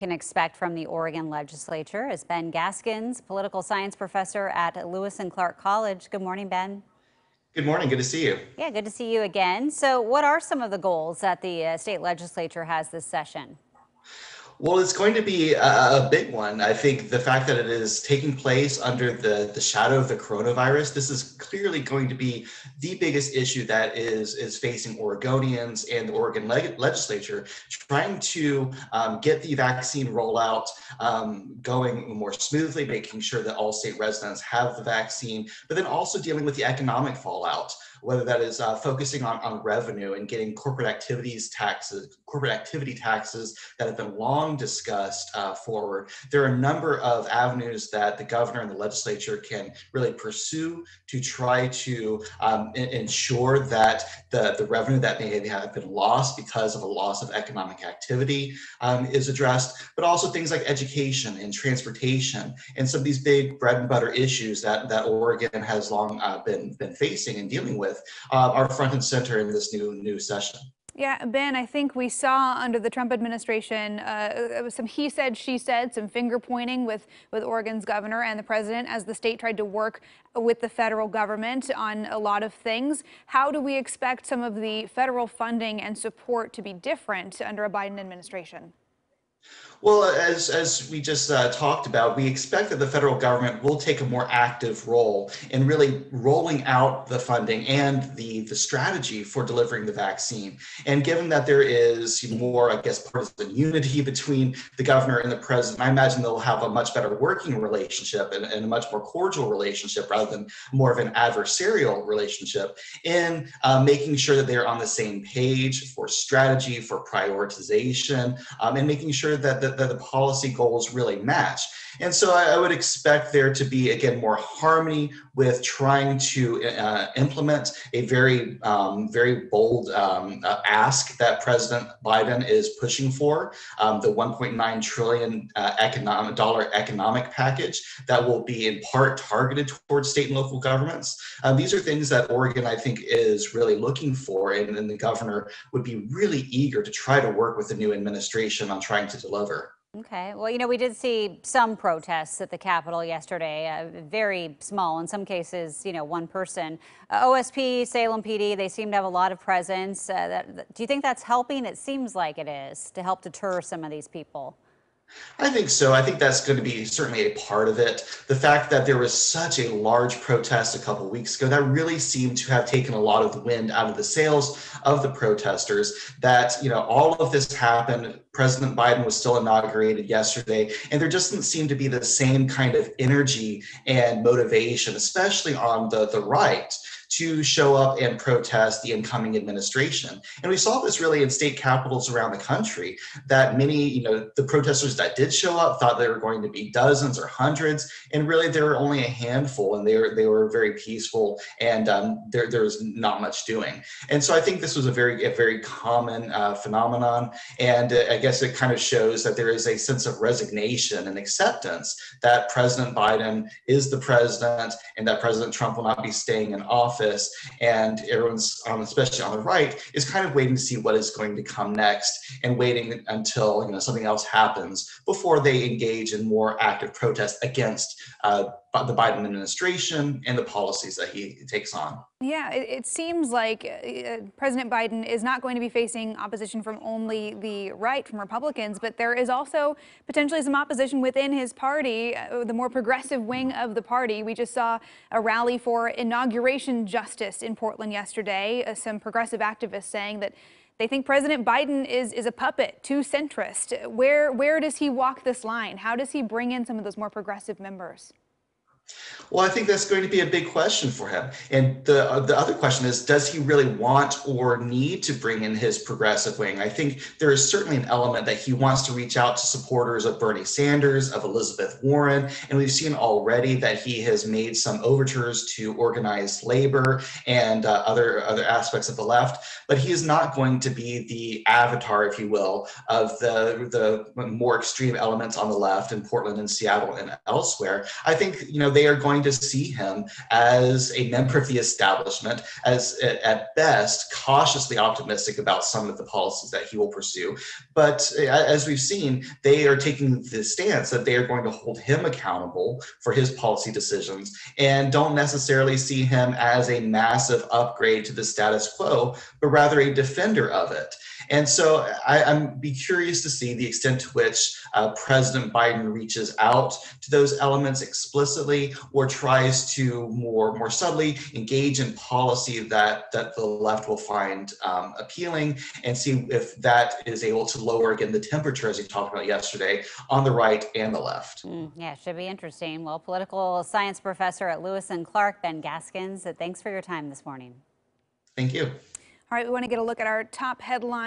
Can expect from the Oregon legislature is Ben Gaskins, political science professor at Lewis and Clark College. Good morning, Ben. Good morning. Good to see you. Yeah, good to see you again. So what are some of the goals that the state legislature has this session? Well, it's going to be a big one. I think the fact that it is taking place under the shadow of the coronavirus, this is clearly going to be the biggest issue that is facing Oregonians and the Oregon legislature, trying to get the vaccine rollout going more smoothly, making sure that all state residents have the vaccine, but then also dealing with the economic fallout, whether that is focusing on revenue and getting corporate activity taxes that have been long discussed forward. There are a number of avenues that the governor and the legislature can really pursue to try to ensure that the revenue that may have been lost because of a loss of economic activity is addressed, but also things like education and transportation and some of these big bread and butter issues that Oregon has long been facing and dealing with are front and center in this new session. Yeah, Ben, I think we saw under the Trump administration some he said, she said, some finger pointing with Oregon's governor and the president as the state tried to work with the federal government on a lot of things. How do we expect some of the federal funding and support to be different under a Biden administration? Well, as we just talked about, we expect that the federal government will take a more active role in really rolling out the funding and the strategy for delivering the vaccine. And given that there is more, I guess, partisan unity between the governor and the president, I imagine they'll have a much better working relationship and a much more cordial relationship rather than more of an adversarial relationship in making sure that they're on the same page for strategy, for prioritization, and making sure that the policy goals really match. And so I would expect there to be, again, more harmony with trying to implement a very bold ask that President Biden is pushing for, the $1.9 trillion economic package that will be in part targeted towards state and local governments. These are things that Oregon, I think, is really looking for, and the governor would be really eager to try to work with the new administration on trying to deliver. Okay. Well, we did see some protests at the Capitol yesterday, very small, in some cases, one person. OSP, Salem PD, they seem to have a lot of presence. Do you think that's helping? It seems like it is to help deter some of these people. I think so. I think that's going to be certainly a part of it. The fact that there was such a large protest a couple of weeks ago, that really seemed to have taken a lot of the wind out of the sails of the protesters, that, all of this happened. President Biden was still inaugurated yesterday, and there just didn't seem to be the same kind of energy and motivation, especially on the right, to show up and protest the incoming administration. And we saw this really in state capitals around the country, that many, the protesters that did show up thought there were going to be dozens or hundreds, and really there were only a handful, and they were very peaceful, and there was not much doing. And so I think this was a very common phenomenon, and I guess it kind of shows that there is a sense of resignation and acceptance that President Biden is the president, and that President Trump will not be staying in office. And everyone's, especially on the right, is kind of waiting to see what is going to come next, and waiting until something else happens before they engage in more active protest against the Biden administration and the policies that he takes on. Yeah, it seems like President Biden is not going to be facing opposition from only the right, from Republicans, but there is also potentially some opposition within his party, the more progressive wing of the party. We just saw a rally for inauguration justice in Portland yesterday. Some progressive activists saying that they think President Biden is a puppet, too centrist. Where does he walk this line? How does he bring in some of those more progressive members? Well, I think that's going to be a big question for him. And the other question is, does he really want or need to bring in his progressive wing? I think there is certainly an element that he wants to reach out to supporters of Bernie Sanders, of Elizabeth Warren, and we've seen already that he has made some overtures to organized labor and other aspects of the left. But he is not going to be the avatar, if you will, of the more extreme elements on the left in Portland and Seattle and elsewhere. I think, they are going to see him as a member of the establishment, as at best cautiously optimistic about some of the policies that he will pursue. But as we've seen, they are taking the stance that they are going to hold him accountable for his policy decisions and don't necessarily see him as a massive upgrade to the status quo, but rather a defender of it. And so I'm be curious to see the extent to which President Biden reaches out to those elements explicitly or tries to more subtly engage in policy that the left will find appealing, and see if that is able to lower, again, the temperature, as we talked about yesterday, on the right and the left. Yeah, should be interesting. Well, political science professor at Lewis and Clark, Ben Gaskins, thanks for your time this morning. Thank you. All right, we want to get a look at our top headlines.